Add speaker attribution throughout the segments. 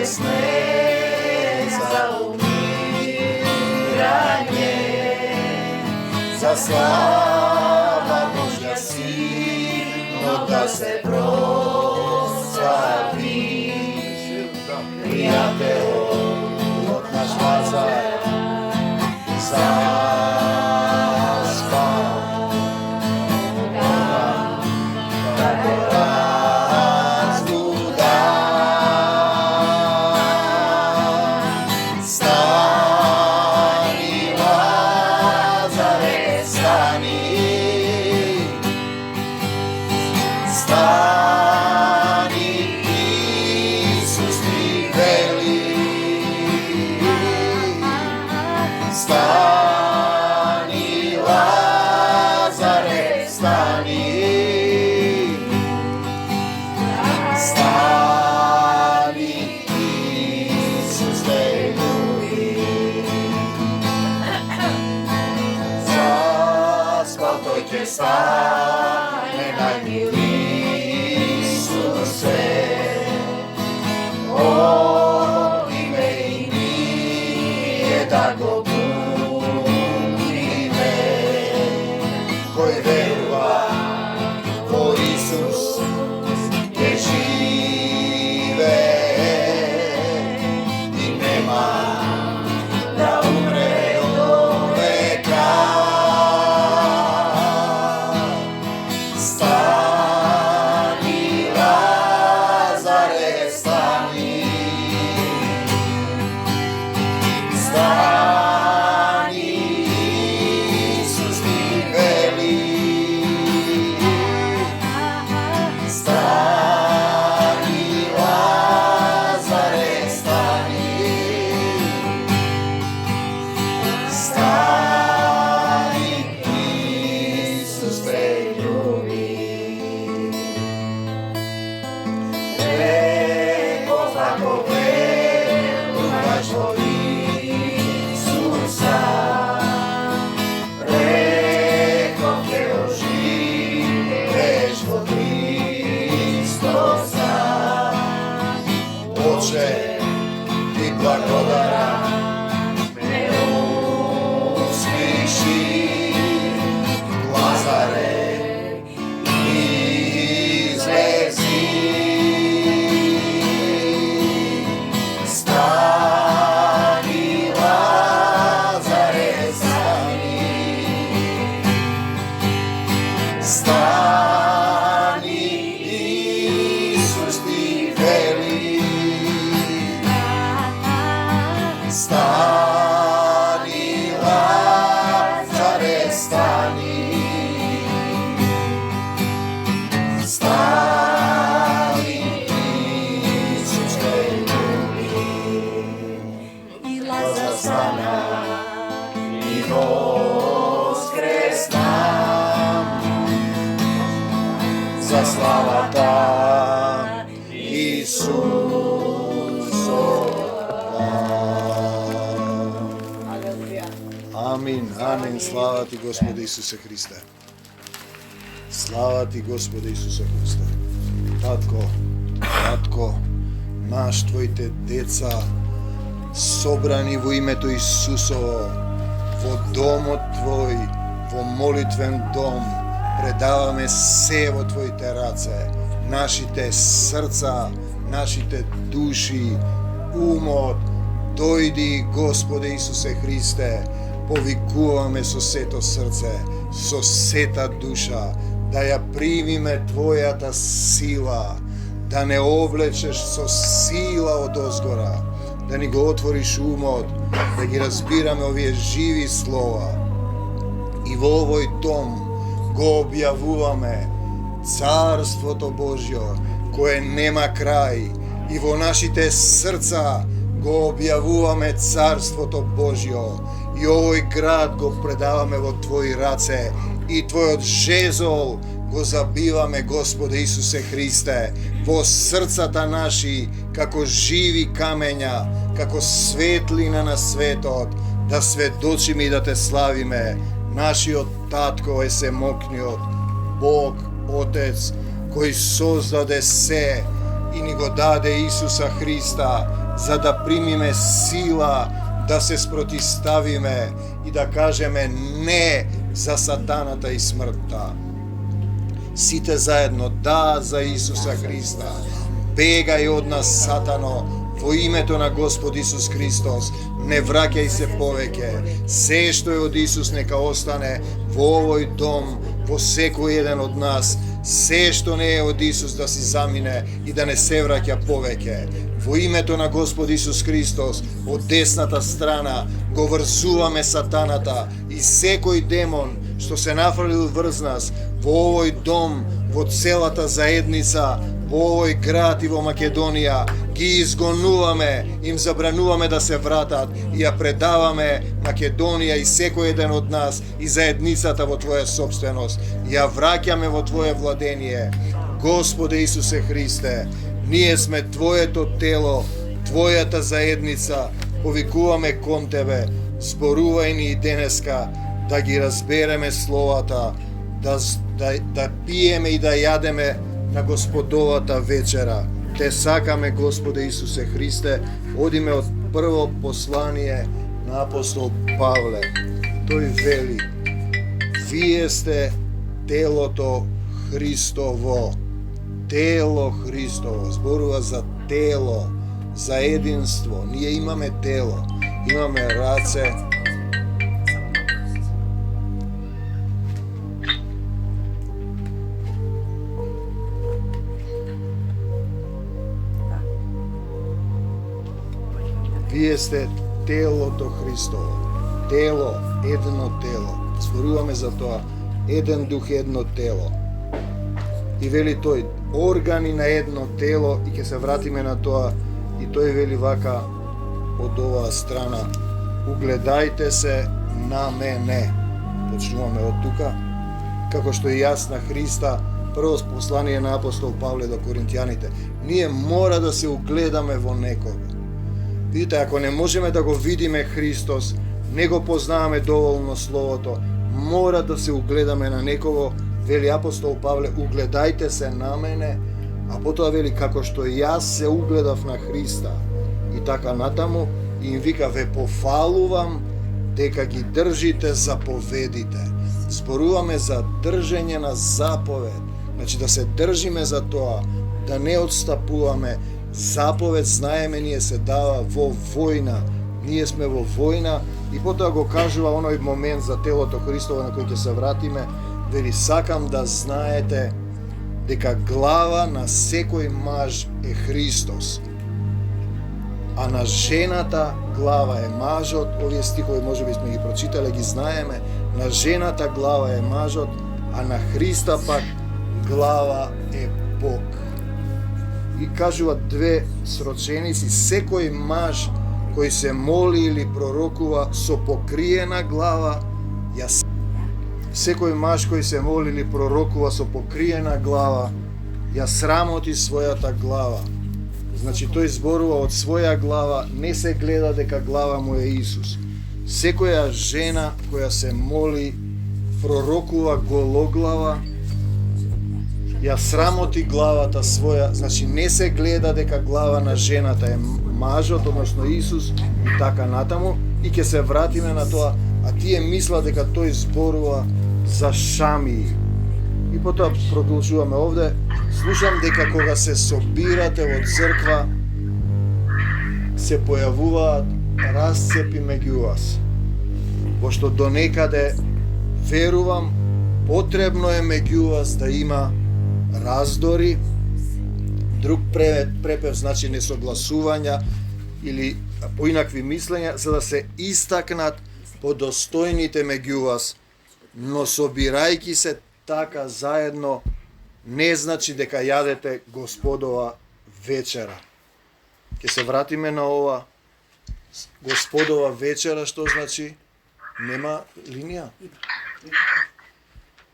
Speaker 1: bolesne za umiranje, za slava Božja silno da se proslavi. Prijatelj od naš Lazar zaspao, tako razluda. Stani Lazare, stani, stani, Isus ti veli. Stani Lazare, stani, stani, Isus te ljubi. Zaspal dojke stane, najmiliji Isuse, ovdje me i nije da go koji veruje o Isus je žive i nema da umre do veka. Stani Lazare, stani, stani, Isus ti veli. Stani Lazare, stani, stani, Isus te ljubi. Reko tako verujaš o Isusa, reko te oživeš o Hristosa. Oče, ti blagodaran me usliši, Lazare, izlezi. Stani Lazare, stani, stani, Isus ti veli. Stani Lazare, stani, stani, Isus te ljubi. I Lazar stana i voskresna, za slava ta Isusova. Amin, amin, slava ti Gospode Isuse Hriste. Slava ti Gospode Isuse Hriste. Tatko, tatko, naš Твоите деца, собрани во името Исусово, во домот Твој, во молитвен дом, предаваме се во Твоите раце, нашите срца, нашите души, умот. Дојди, Господе Исусе Христе, повикуваме со сето срце, со сета душа, да ја примиме Твојата сила, да не овлечеш со сила од озгора, да ни го отвориш умот, да ги разбираме овие живи слова. И во овој дом го објавуваме Царството Божјо, кое нема крај, и во нашите срца го објавуваме Царството Божјо. И овој град го предаваме во Твои раце, и Твојот жезол го забиваме, Господе Исусе Христе, во срцата наши, како живи камења, како светлина на светот, да сведочиме и да Те славиме. Нашиот Татко е семокниот Бог, Отец, кој создаде се и ни го даде Исуса Христа, за да примиме сила да се спротиставиме и да кажеме не за сатаната и смртта. Сите заедно, да за Исуса Христа. Бегај од нас, сатано, во името на Господ Исус Христос. Не враќај се повеќе. Се што е од Исус нека остане во овој дом, во секој еден од нас. Се што не е од Исус да си замине и да не се враќа повеќе. Во името на Господ Исус Христос, од десната страна го врзуваме сатаната и секој демон што се нафрлил врз нас во овој дом, во целата заедница, во овој град и во Македонија, ги изгонуваме, им забрануваме да се вратат и ја предаваме Македонија и секој еден од нас и заедницата во Твоја собственост. Ја враќаме во Твое владение. Господе Исусе Христе, ние сме Твоето тело, Твојата заедница, повикуваме кон Тебе, зборувај ни и денеска да ги разбереме словата, да пиеме и да јадеме на Господовата вечера. Те сакаме, Господе Исусе Христе, одиме од прво послание на апостол Павле. Тој вели: вие сте телото Христово. Тело Христово. Зборува за тело, за единство. Ние имаме тело, имаме раце, вие сте телото Христово. Тело, едно тело. Зборуваме за тоа. Еден дух, едно тело. И вели тој, органи на едно тело, и ќе се вратиме на тоа, и тој вели вака од оваа страна: угледајте се на мене. Почнуваме од тука. Како што и јас на Христа, прво послание на апостол Павле до Коринтијаните. Ние мора да се угледаме во некого. Видите, ако не можеме да го видиме Христос, не го познаваме доволно Словото, мора да се угледаме на некого. Вели апостол Павле: угледајте се на мене, а потоа вели: како што јас се угледав на Христа. И така натаму, и им вика: ве пофалувам дека ги држите заповедите. Зборуваме за држење на заповед. Значи да се држиме за тоа, да не отстапуваме. Заповед, знаеме, ние се дава во војна. Ние сме во војна, и потоа го кажува оној момент за телото Христово на кој ќе се вратиме. Вели: сакам да знаете дека глава на секој маж е Христос, а на жената глава е мажот. Овие стихови можеби сме ги прочитале, ги знаеме. На жената глава е мажот, а на Христа пак глава е Бог. И кажува две сроченици: секој маж кој се моли или пророкува со покриена глава, секој маж кој се моли или пророкува со покриена глава, ја срамоти својата глава. Значи тој зборува од своја глава, не се гледа дека глава му е Исус. Секоја жена која се моли, пророкува гологлава, ја срамоти главата своја. Значи не се гледа дека глава на жената е мажот, односно Исус, и така натаму, и ќе се вратиме на тоа. А тие мислат дека тој зборува за шамии. И потоа продолжуваме овде. Слушам дека кога се собирате во црква, се појавуваат расцепи меѓу вас. Пошто донекаде верувам, потребно е меѓу вас да има раздори, друг препев, значи несогласувања или поинакви мислења, за да се истакнат подостојните меѓу вас, но собирајки се така заедно, не значи дека јадете Господова вечера. Ќе се вратиме на ова. Господова вечера, што значи? Нема линија.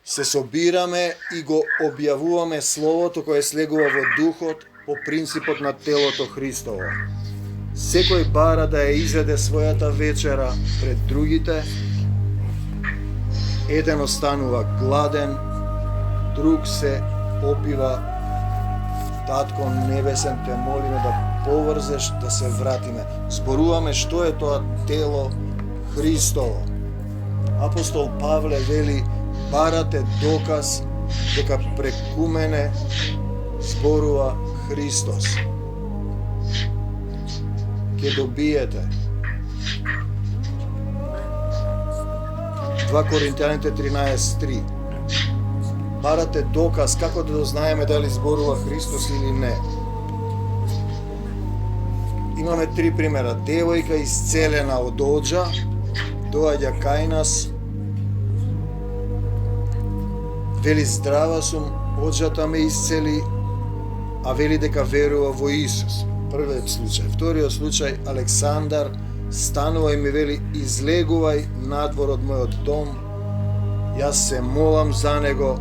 Speaker 1: Се собираме и го објавуваме Словото кое слегува во духот по принципот на телото Христово. Секој бара да ја изведе својата вечера пред другите. Еден останува гладен, друг се опива Татко Небесен, те молиме да поврзеш да се вратиме. Зборуваме што е тоа тело Христово. Апостол Павле вели, барате доказ дека преку мене зборува Христос. Ке добиете. 2 Коринтијаните 13:3. Барате доказ како да дознаеме дали зборува Христос или не. Имаме 3 примера. Девојка исцелена од оџа, доаѓа кај нас, вели здрава сум, оџата ме исцели, а вели дека верува во Исус. Првиот случај. Вториот случај, Александар станува и ми вели, излегувај надвор од мојот дом, јас се молам за него.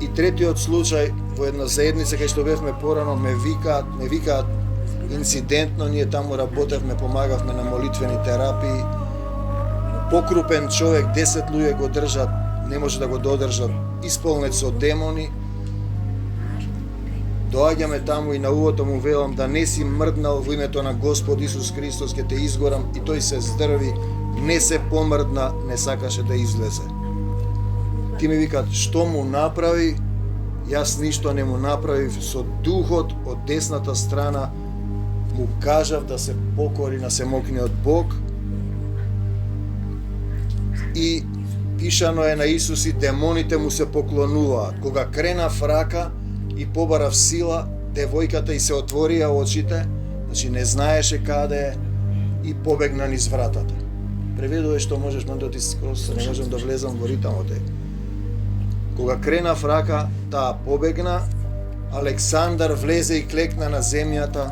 Speaker 1: И третиот случај, во една заедница кај што бевме порано, ме викаат инцидентно, ние таму работевме, помагавме на молитвени терапии. Покрупен човек, 10 луѓе го држат, не може да го додржат, исполнет со демони. Доаѓаме таму и на увото му велам да не си мрднал во името на Господ Исус Христос, ќе те изгорам, и тој се здрви, не се помрдна, не сакаше да излезе. Ти ми викат, што му направи? Јас ништо не му направив, со духот од десната страна му кажав да се покори на семокниот Бог. И пишано е на Исус и демоните му се поклонуваат. Кога кренав рака и побарав сила, девојката и се отворија очите, значи не знаеше каде е, и побегна низ вратата. Преведува што можеш, но да ти скроз не можам да влезам во ритамот. Кога кренав рака, таа побегна, Александар влезе и клекна на земјата,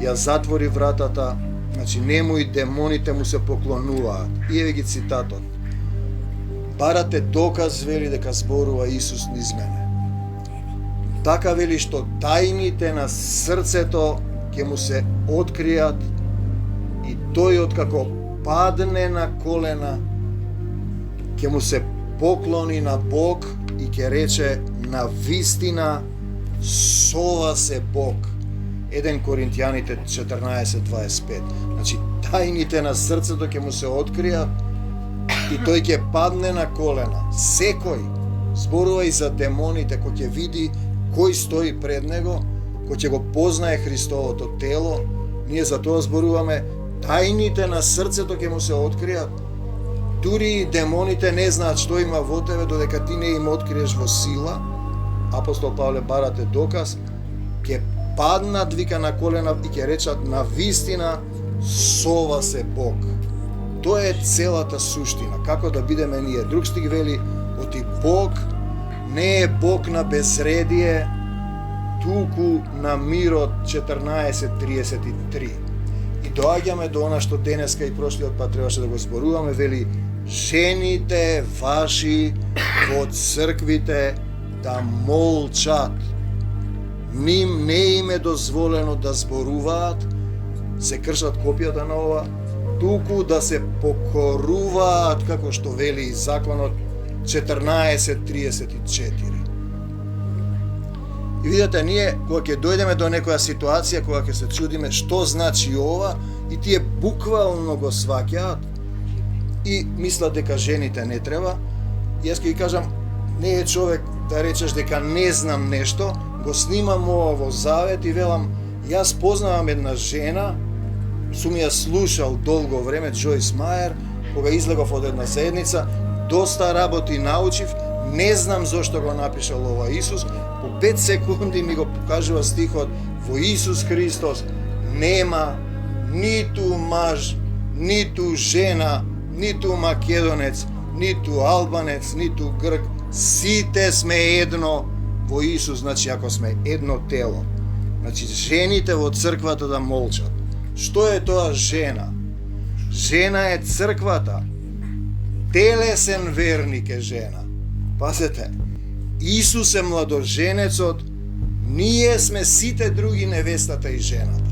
Speaker 1: ја затвори вратата, значи нему и демоните му се поклонуваат. И еве ги цитатот. Барате доказ, вели, дека зборува Исус низ мене. Така вели што тајните на срцето ќе му се откријат и тој откако падне на колена ќе му се поклони на Бог и ќе рече на вистина сова се Бог. 1 Коринтијаните 14:25. Значи тајните на срцето ќе му се откријат и тој ќе падне на колена. Секој зборува и за демоните, кој ќе види кој стои пред него, кој ќе го познае Христовото тело. Ние за тоа зборуваме, тајните на срцето ќе му се откријат. Дури и демоните не знаат што има во тебе, додека ти не им откриеш во сила. Апостол Павле, барате доказ, ќе паднат, вика, на колена и ќе речат на вистина сова се Бог. Тоа е целата суштина, како да бидеме ние. Друг стих вели, оти Бог не е Бог на безредие, туку на мирот. 14:33. И доаѓаме до она што денеска и прошлиот пат требаше да го зборуваме, вели, жените ваши во црквите да молчат. Ним не им е дозволено да зборуваат, се кршат копијата на ова, туку да се покоруваат, како што вели законот 14:34. И видите, ние, кога ќе дојдеме до некоја ситуација, кога ќе се чудиме што значи ова, и тие буквално го сваќаат и мислат дека жените не треба, јас ќе ги кажам, не е човек да речеш дека не знам нешто, го снимам ова во Завет и велам, јас познавам една жена, сум ја слушал долго време, Джойс Мајер, кога излегов од една заедница, доста работи научив, не знам зошто го напишал ова Исус, по 5 секунди ми го покажува стихот, во Исус Христос нема ниту маж, ниту жена, ниту македонец, ниту албанец, ниту грк, сите сме едно во Исус, значи ако сме едно тело. Значи жените во црквата да молчат. Што е тоа жена? Жена е црквата. Телесен верник е жена. Пазете, Исус е младоженецот, ние сме сите други невестата и жената.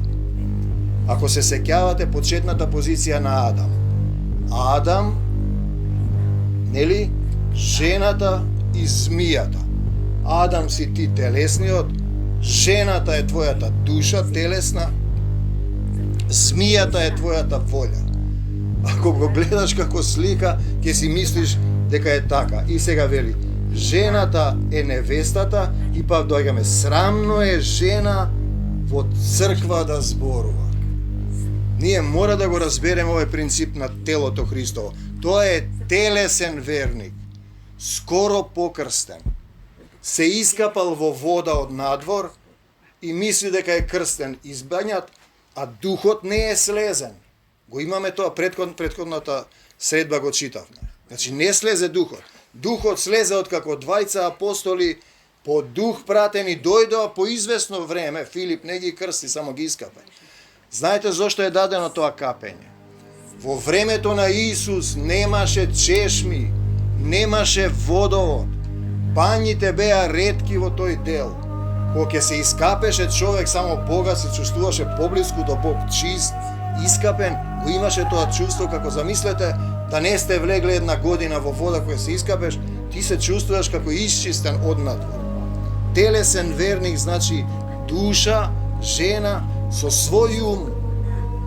Speaker 1: Ако се сеќавате почетната позиција на Адам. Адам, нели, жената и змијата. Адам си ти телесниот, жената е твојата душа телесна, змијата е твојата волја. Ако го гледаш како слика, ќе си мислиш дека е така. И сега вели, жената е невестата и па доаѓаме, срамно е жена во црква да зборува. Ние мора да го разбереме овој принцип на телото Христово. Тоа е телесен верник, скоро покрстен. Се искапал во вода од надвор и мисли дека е крстен, избањат, а духот не е слезен. Го имаме тоа, предходната средба го читавме. Значи не слезе духот. Духот слезе од како двајца апостоли по дух пратени дојдоа по известно време, Филип не ги крсти, само ги искапе. Знаете зошто е дадено тоа капење? Во времето на Исус немаше чешми, немаше водовод. Бањите беа ретки во тој дел. Кога ќе се искапеше човек, само Бога се чувствуваше поблиску до Бог, чист, искапен, го имаше тоа чувство, како замислете, да не сте влегле една година во вода која се искапеш, ти се чувствуваш како исчистен однадвор. Телесен верник значи душа, жена, со свој ум,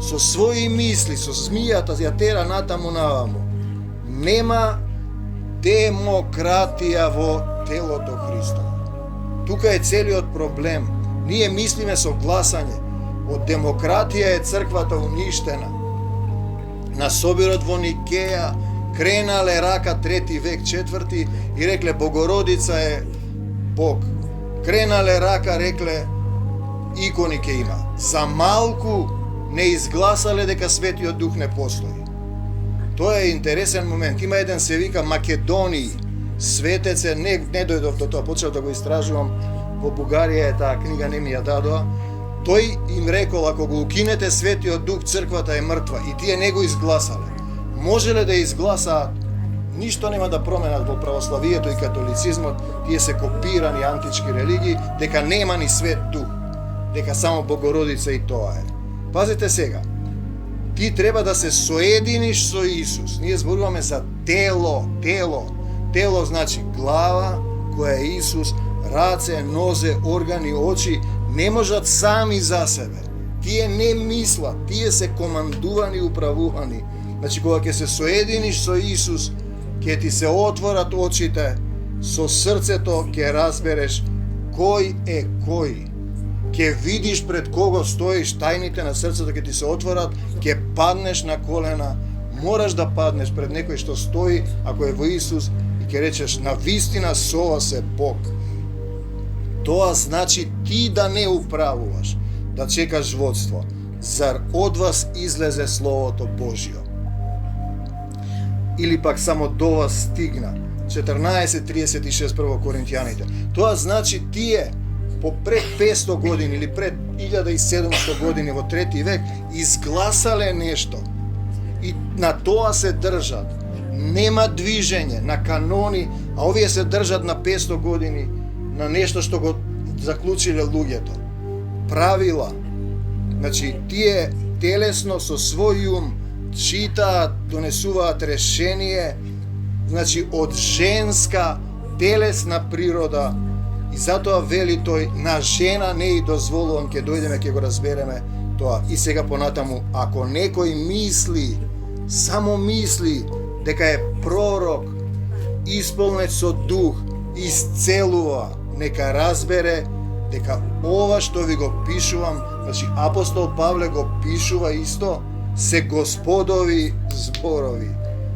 Speaker 1: со своји мисли, со змијата ја тера натаму наваму. Нема демократија во телото Христово. Тука е целиот проблем. Ние мислиме со гласање. Од демократија е црквата уништена. На собирот во Никеја кренале рака 3 век, 4 и рекле Богородица е Бог. Кренале рака, рекле икони ке има. За малку не изгласале дека Светиот Дух не постои. Тоа е интересен момент. Има еден се вика Македонии. Светец е, не дојдов до тоа, почнав да го истражувам. Во Бугарија е таа книга, не ми ја дадоа. Тој им рекол, ако го укинете Светиот Дух, црквата е мртва и тие не го изгласале. Можеле да изгласаат, ништо нема да променат во православието и католицизмот, тие се копирани антички религии, дека нема ни Свет Дух, дека само Богородица и тоа е. Пазите сега, ти треба да се соединиш со Исус. Ние зборуваме за тело. Тело значи глава, која е Исус, раце, нозе, органи, очи, не можат сами за себе. Тие не мислат, тие се командувани и управувани. Значи, кога ќе се соединиш со Исус, ќе ти се отворат очите, со срцето ќе разбереш кој е кој. Ќе видиш пред кого стоиш, тајните на срцето ќе ти се отворат, ќе паднеш на колена, мораш да паднеш пред некој што стои, ако е во Исус, и ќе речеш, на вистина сова се Бог. Тоа значи ти да не управуваш, да чекаш водство. Зар од вас излезе Словото Божјо? Или пак само до вас стигна. 14:36 прво Коринтијаните. Тоа значи тие по пред 500 години или пред 1700 години во 3 век изгласале нешто и на тоа се држат. Нема движење на канони, а овие се држат на 500 години на нешто што го заклучиле луѓето. Правила. Значи, тие телесно со свој ум читаат, донесуваат решение, значи од женска, телесна природа, и затоа вели тој, на жена не и дозволувам, ќе дојдеме, ќе го разбереме тоа. И сега понатаму, ако некој мисли, само мисли, дека е пророк, исполнет со дух, исцелува, нека разбере дека ова што ви го пишувам, значи апостол Павле го пишува исто, се Господови зборови.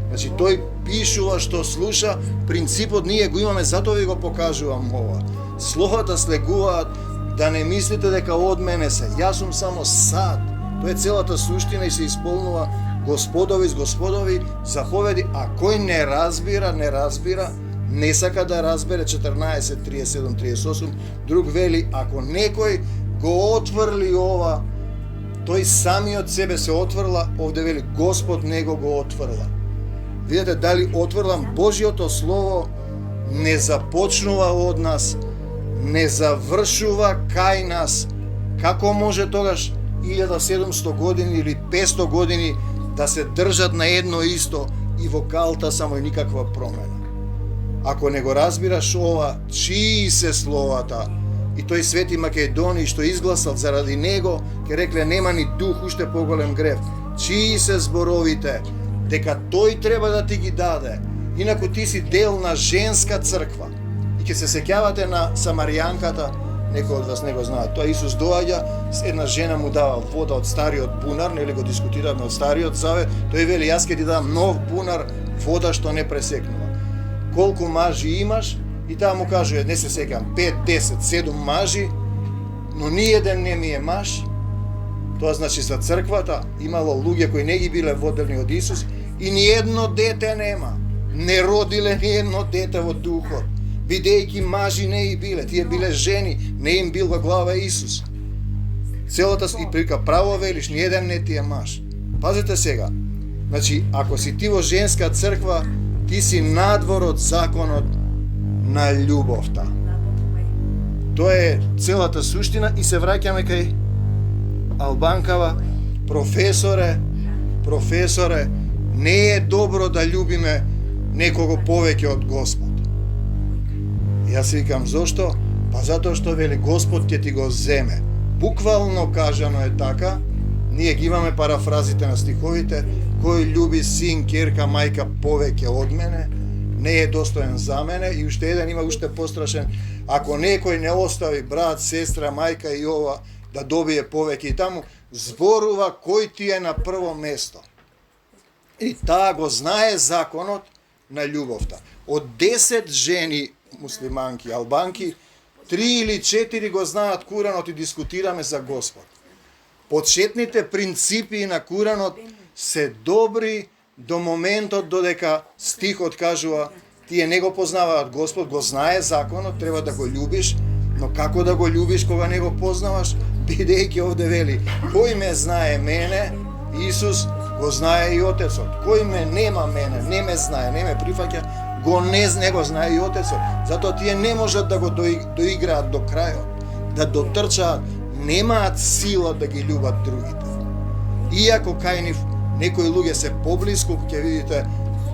Speaker 1: Значи тој пишува што слуша, принципот ние го имаме, затоа ви го покажувам ова. Словата слегуваат, да не мислите дека од мене се. Јас сум само сад. Тоа е целата суштина и се исполнува Господови с Господови заповеди, а кој не разбира, не сака да разбере 14:37-38, друг вели, ако некој го отврли ова, тој самиот себе се отврла, овде вели Господ него го отврла. Видете дали отврлам Божјото Слово не започнува од нас, не завршува кај нас. Како може тогаш 1700 години или 500 години да се држат на едно исто и во калта само и никаква промена? Ако не го разбираш ова, чии се словата, и тој Свети Македони што изгласал заради него, ке рекле нема ни дух, уште поголем грев. Чии се зборовите, дека тој треба да ти ги даде, инаку ти си дел на женска црква. И ке се сеќавате на Самаријанката, некои од вас не го знаат, тоа Исус доаѓа, една жена му дава вода од стариот бунар, нели го дискутираме од стариот завет, тој вели, јас ке ти дам нов бунар, вода што не пресекнува. Колку мажи имаш, и таа му кажува, не се сеќавам, 5, 10, 7 мажи, но ниеден не ми е маж. Тоа значи за црквата имало луѓе кои не ги биле водени од Исус и ниедно дете нема. Не родиле ниедно дете во духот. Бидејќи мажи не и биле, тие биле жени, не им бил во глава Исус. Целата и прика право велиш, ниеден не ти е маж. Пазете сега. Значи, ако си ти во женска црква, ти си надвор од законот на љубовта. Тоа е целата суштина и се враќаме кај Албанкава. Професоре, не е добро да љубиме некого повеќе од Господ. Јас викам, зошто? Па затоа што вели Господ ќе ти го земе. Буквално кажано е така, ние ги имаме парафразите на стиховите, кој љуби син, ќерка, мајка повеќе од мене, не е достоен за мене, и уште еден има уште пострашен, ако некој не остави брат, сестра, мајка и ова, да добие повеќе, и таму зборува кој ти е на прво место. И таа го знае законот на љубовта. Од 10 жени муслиманки, албанки, 3 или 4 го знаат Куранот и дискутираме за Господ. Почетните принципи на Куранот се добри до моментот додека стихот кажува тие не го познаваат Господ, го знае законот, треба да го љубиш, но како да го љубиш кога не го познаваш? Бидејќи овде вели, кој ме знае мене, Исус го знае и Отецот. Кој ме нема мене, не ме знае, не ме прифаќа, не го знае и Отецот. Затоа тие не можат да го доиграат до крајот, да дотрчаат, немаат сила да ги љубат другите. Иако кај нив некои луѓе се поблиску, ќе видите,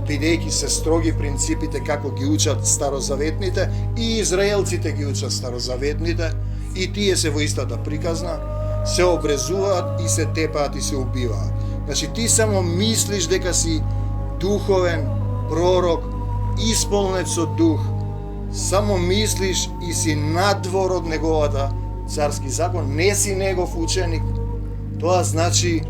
Speaker 1: бидејќи се строги принципите како ги учат старозаветните, и израелците ги учат старозаветните, и тие се во истата приказна, се обрезуваат и се тепаат и се убиваат. Значи ти само мислиш дека си духовен пророк, исполнет со дух, само мислиш и си надвор од неговата царски закон, не си негов ученик. Тоа значи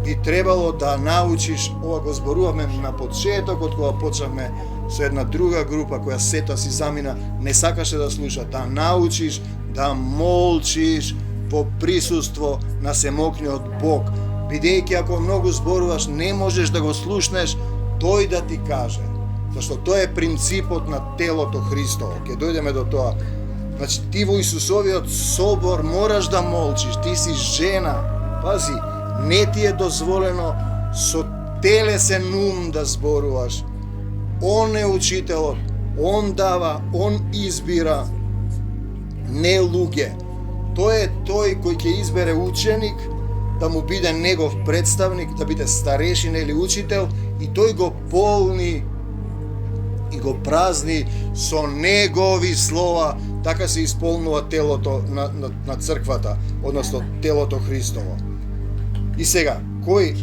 Speaker 1: би требало да научиш, ова го зборуваме на почетокот кога почнавме со една друга група која сета си замина, не сакаше да слуша, да научиш да молчиш во присуство на семокниот Бог. Бидејќи ако многу зборуваш, не можеш да го слушнеш, тој да ти каже. Зашто тоа е принципот на телото Христово. Ке дојдеме до тоа. Значи ти во Исусовиот собор мораш да молчиш, ти си жена. Пази, не ти е дозволено со телесен ум да зборуваш. Он е учителот, он дава, он избира, не луѓе. Тој е тој кој ќе избере ученик, да му биде негов представник, да биде старешина или учител, и тој го полни и го празни со негови слова. Така се исполнува телото на црквата, односно телото Христово. И сега, кој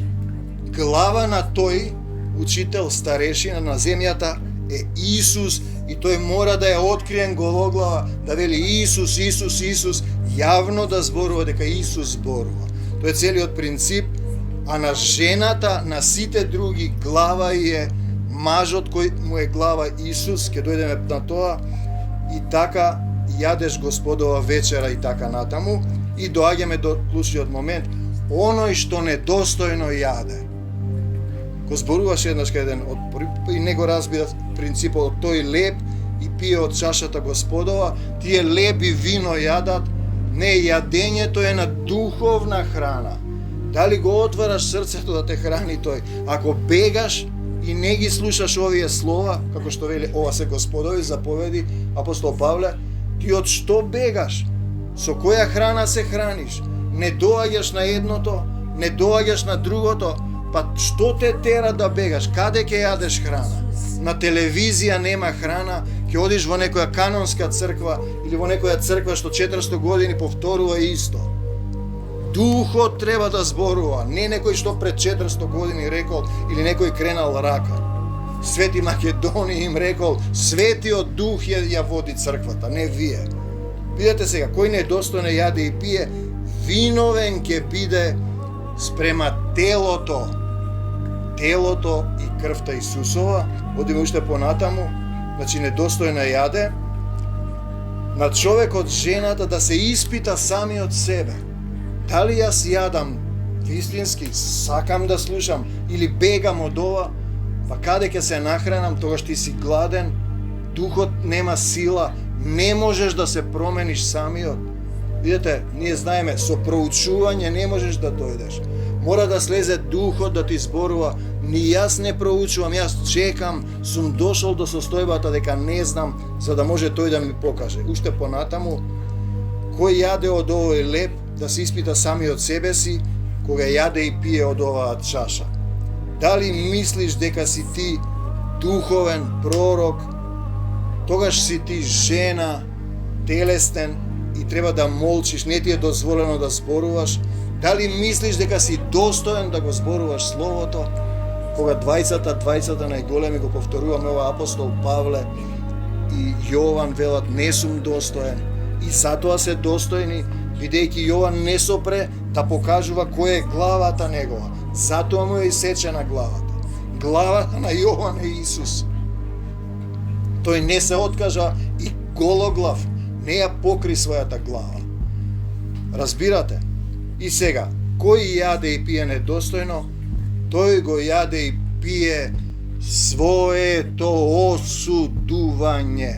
Speaker 1: глава на тој учител, старешина на земјата е Исус, и тој мора да е откриен гологлава, да вели Исус, Исус, Исус, јавно да зборува дека Исус зборува. Тоа е целиот принцип, а на жената, на сите други глава е мажот кој му е глава Исус, ќе дојдеме на тоа, и така јадеш Господова вечера и така натаму, и доаѓаме до клучниот момент, оној што недостојно јаде. Го зборуваше еднаш кај еден и не го разбира принципот, тој леб и пие од чашата Господова, тие леб и вино јадат, не, јадењето е на духовна храна. Дали го отвараш срцето да те храни тој? Ако бегаш и не ги слушаш овие слова, како што вели, ова се Господови заповеди, апостол Павле, ти од што бегаш? Со која храна се храниш? Не доаѓаш на едното, не доаѓаш на другото, па што те тера да бегаш? Каде ќе јадеш храна? на телевизија нема храна, ќе одиш во некоја канонска црква или во некоја црква што 400 години повторува исто. Духот треба да зборува, не некој што пред 400 години рекол или некој кренал рака. Свети Македони им рекол, Светиот Дух ја води црквата, не вие. Видете сега, кој недостојно јаде и пие, виновен ќе биде спрема телото и крвта Исусова. Одиме уште понатаму, значи недостојно јаде. На човекот, жената да се испита самиот себе. Дали јас јадам вистински, сакам да слушам или бегам од ова, па каде ќе се нахранам, тогаш ти си гладен, духот нема сила, не можеш да се промениш самиот. Видете, ние знаеме, со проучување не можеш да дојдеш. Мора да слезе духот да ти зборува. Ни јас не проучувам, јас чекам, сум дошол до состојбата дека не знам, за да може тој да ми покаже. Уште понатаму, кој јаде од овој леп, да се испита самиот себе си, кога јаде и пие од оваа чаша. Дали мислиш дека си ти духовен пророк, тогаш си ти жена, телесен и треба да молчиш, не ти е дозволено да зборуваш. Дали мислиш дека си достоен да го зборуваш Словото? Кога двајцата најголеми го повторуваме ова, апостол Павле и Јован велат, не сум достоен. И затоа се достојни, бидејќи Јован не сопре да покажува кој е главата негова. Затоа му е исечена главата. Главата на Јован е Исус. Тој не се откажа и гологлав не ја покри својата глава. Разбирате? И сега, кој јаде и пие недостојно, тој го јаде и пие своето осудување.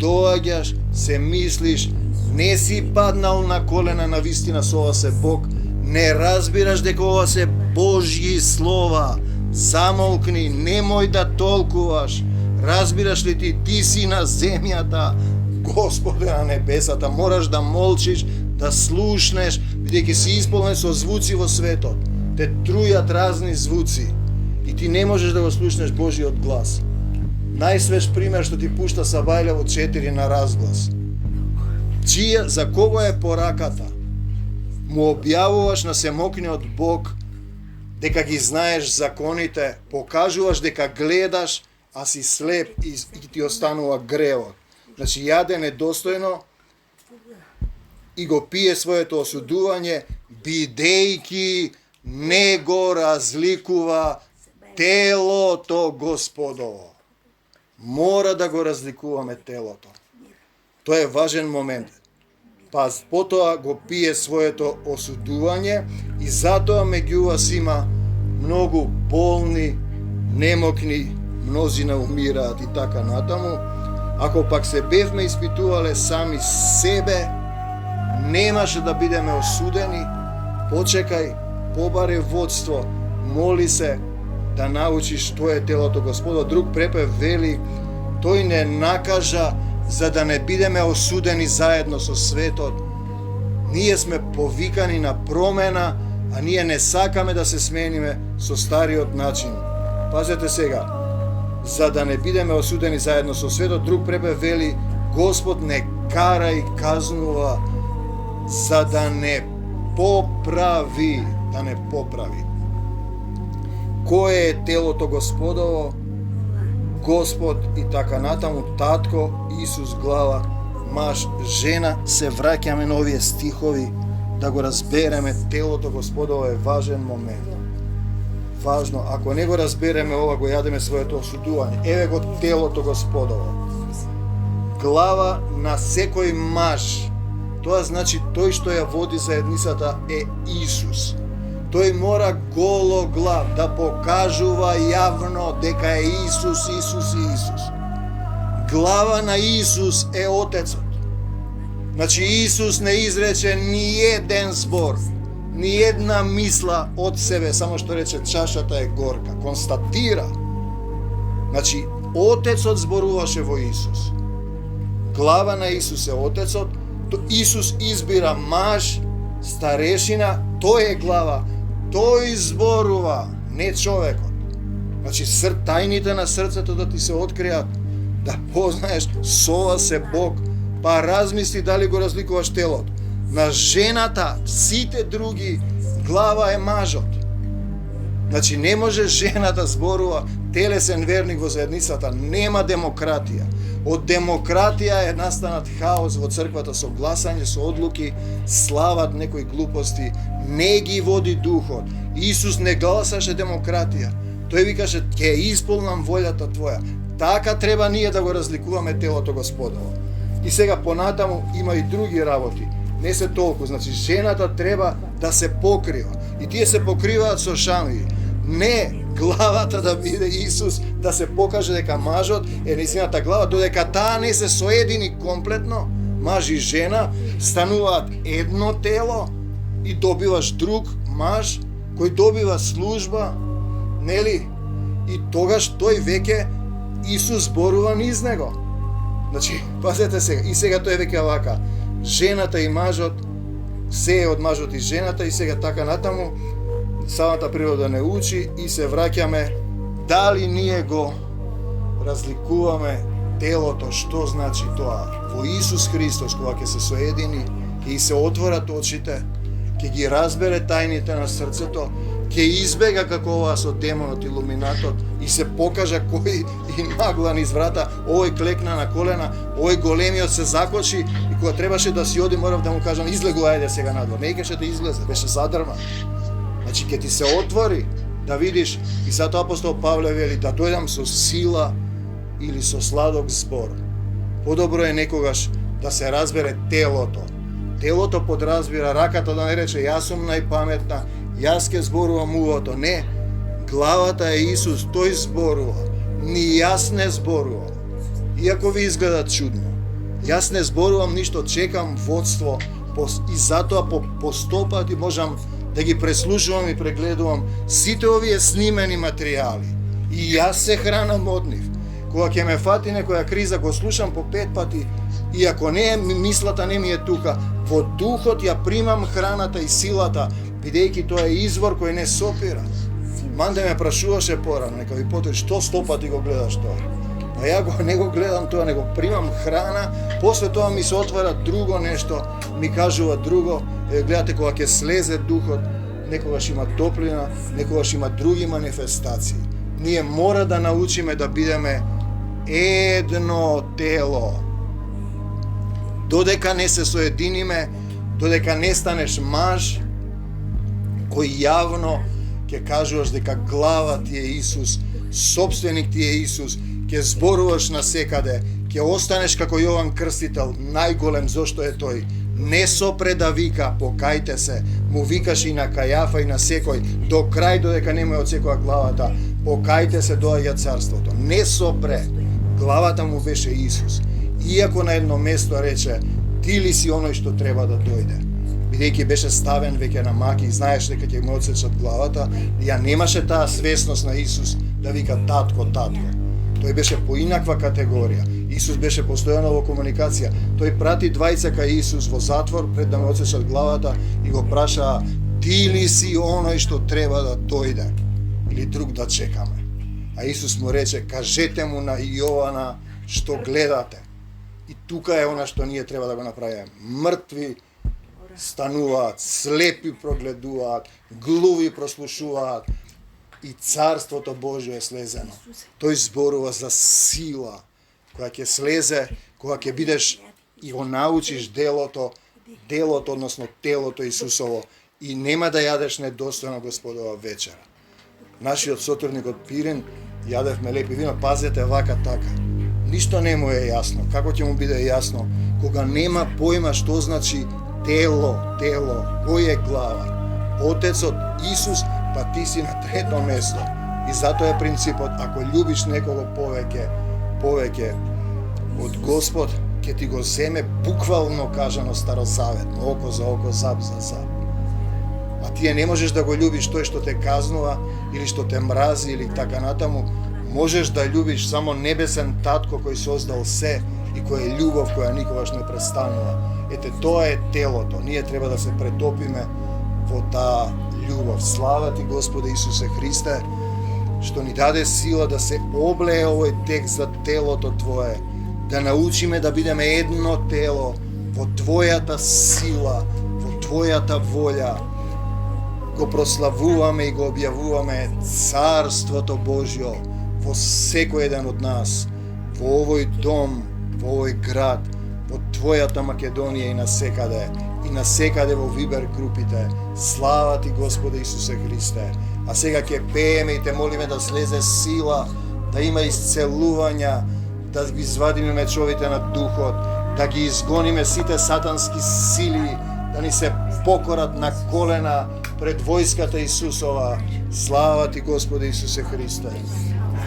Speaker 1: Доаѓаш, се мислиш, не си паднал на колена на вистина со ова се Бог, не разбираш дека ова се Божји слова. Замолкни, немој да толкуваш. Разбираш ли ти си на земјата, Господе на небесата, мораш да молчиш, да слушнеш, бидејќи си исполнен со звуци во светот. Те трујат разни звуци и ти не можеш да го слушнеш Божиот глас. Најсвеж пример што ти пушта Сабајлево 4 на разглас. За кого е пораката? Му објавуваш на семокниот Бог дека ги знаеш законите, покажуваш дека гледаш, а си слеп и ти останува гревот. Значи јаде недостојно и го пие своето осудување, бидејќи не го разликува телото Господово. Мора да го разликуваме телото. Тоа е важен момент. Па потоа го пие своето осудување и затоа меѓу вас има многу болни, немокни, мнозина умираат и така натаму. Ако пак се бевме испитувале сами себе, немаше да бидеме осудени. Почекај, побаре водство, моли се да научиш тоа е телото Господа. Друг препев вели, тој не накажа за да не бидеме осудени заедно со светот. Ние сме повикани на промена, а ние не сакаме да се смениме со стариот начин. Пазете сега, за да не бидеме осудени заедно со светот, друг препев вели, Господ не кара и казнува за да не поправи, Кое е телото Господово? Господ и така натаму, татко, Исус глава, маж, жена. Се враќаме на овие стихови да го разбереме. Телото Господово е важен момент. Важно, ако не го разбереме ова, го јадеме своето осудување. Еве го телото Господово. Глава на секој маж. Тоа значи тој што ја води заедницата е Исус. Тој мора гологлав да покажува јавно дека е Исус, Исус и Исус. Глава на Исус е Отецот. Значи Исус не изрече ни еден збор, ни една мисла од себе, само што рече чашата е горка. Констатира. Значи Отецот зборуваше во Исус. Глава на Исус е Отецот. Исус избира маж, старешина, тој е глава. Тој зборува, не човекот. Значи тајните на срцето да ти се откријат, да познаеш со ова се Бог, па размисли дали го разликуваш телото. На жената, сите други, глава е мажот. Значи не може жена да зборува телесен верник во заедницата, нема демократија. Од демократија е настанат хаос во црквата со гласање, со одлуки, слават некои глупости, не ги води духот. Исус не гласаше демократија. Тој викаше, ќе исполнам волјата твоја. Така треба ние да го разликуваме телото Господово. И сега понатаму има и други работи. Не се толку, значи жената треба да се покрива. И тие се покриваат со шамии. Не главата да биде Исус, да се покаже дека мажот е нејзината глава, додека таа не се соедини комплетно, маж и жена стануваат едно тело и добиваш друг маж кој добива служба, нели? И тогаш тој веќе Исус зборува низ него. Значи, пазете сега, и сега тој веќе вака, жената и мажот, се е од мажот и жената, и сега така натаму, самата природа не учи и се враќаме дали ние го разликуваме телото, што значи тоа. Во Исус Христос, кога ќе се соедини, ќе се отворат очите, ќе ги разбере тајните на срцето, ќе избега како ова со демонот илуминатот и се покажа кој и нагла низ врата, овој клекна на колена, овој големиот се закочи и кога требаше да си оди, морав да му кажам излегу, ајде сега надвор. Не икаше да излезе, беше задрман. Значи ќе ти се отвори да видиш, и затоа апостол Павле вели да дојдам со сила или со сладок збор. Подобро е некогаш да се разбере телото. Телото подразбира раката да не рече јас сум најпаметна, јас ке зборувам увото. Не, главата е Исус, тој зборува. Ни јас не зборувам. Иако ви изгледа чудно. Јас не зборувам ништо, чекам водство и затоа по стопати можам да ги преслушувам и прегледувам сите овие снимени материјали. И јас се хранам од нив. Кога ќе ме фати некоја криза, го слушам по 5 пати, и ако не е мислата не ми е тука, во духот ја примам храната и силата, бидејќи тоа е извор кој не сопира. Манде ме прашуваше порано, нека ви потои, што 100 пати го гледаш тоа? Па ја не го гледам тоа, него примам храна, после тоа ми се отвара друго нешто, ми кажува друго. Гледате, кога ќе слезе духот, некогаш има топлина, некогаш има други манифестации. Ние мора да научиме да бидеме едно тело. Додека не се соединиме, додека не станеш маж, кој јавно ќе кажуваш дека глава ти е Исус, собственик ти е Исус, ќе зборуваш на секаде, ќе останеш како Јован Крстител, најголем, зошто е тој. Не сопре да вика, покајте се, му викаш и на Кајафа и на секој, до крај додека не му е одсекоа главата, покајте се, доаѓа царството. Не сопре, главата му беше Исус. Иако на едно место рече, ти ли си оној што треба да дојде? Бидејќи беше ставен веќе на маки и знаеш дека ќе му одсечат главата, ја немаше таа свесност на Исус да вика татко, татко. Тој беше по инаква категорија. Исус беше постојано во комуникација. Тој прати двајца кај Исус во затвор пред да му одсечат главата и го праша, ти ли си оној што треба да дојде или друг да чекаме? А Исус му рече, кажете му на Јована што гледате. И тука е она што ние треба да го направиме. Мртви стануваат, слепи прогледуваат, глуви прослушуваат и Царството Божие е слезено. Тој зборува за сила која ќе слезе, кога ќе бидеш и го научиш делото, односно телото Исусово, и нема да јадеш недостојно Господова вечера. Нашиот сотрудник од Пирин, јадевме лепи вино, пазете вака така. Ништо не му е јасно. Како ќе му биде јасно кога нема појма што значи тело, кој е глава? Отецот, Исус, па ти си на трето место. И затоа е принципот, ако љубиш некого повеќе од Господ, ќе ти го земе буквално кажано старозаветно, око за око, заб за заб. А тие не можеш да го љубиш тој што те казнува или што те мрази или така натаму. Можеш да љубиш само небесен татко кој создал се и кој е љубов која никогаш не престанува. Ете, тоа е телото. Ние треба да се претопиме во таа љубов. Слава ти, Господе Исусе Христе. што ни даде сила да се облее овој текст за телото Твое, да научиме да бидеме едно тело во Твојата сила, во Твојата волја. Го прославуваме и го објавуваме Царството Божјо во секој еден од нас, во овој дом, во овој град, во Твојата Македонија и насекаде во Вибер групите. Слава Ти, Господе Исусе Христе. А сега ќе пееме и Те молиме да слезе сила, да има исцелувања, да ги извадиме мечовите на духот, да ги изгониме сите сатански сили, да ни се покорат на колена пред војската Исусова. Слава Ти, Господе Исусе Христе.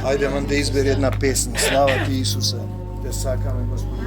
Speaker 1: Ајде, да избери една песна. Слава Ти, Исусе. Те сакаме, Господи.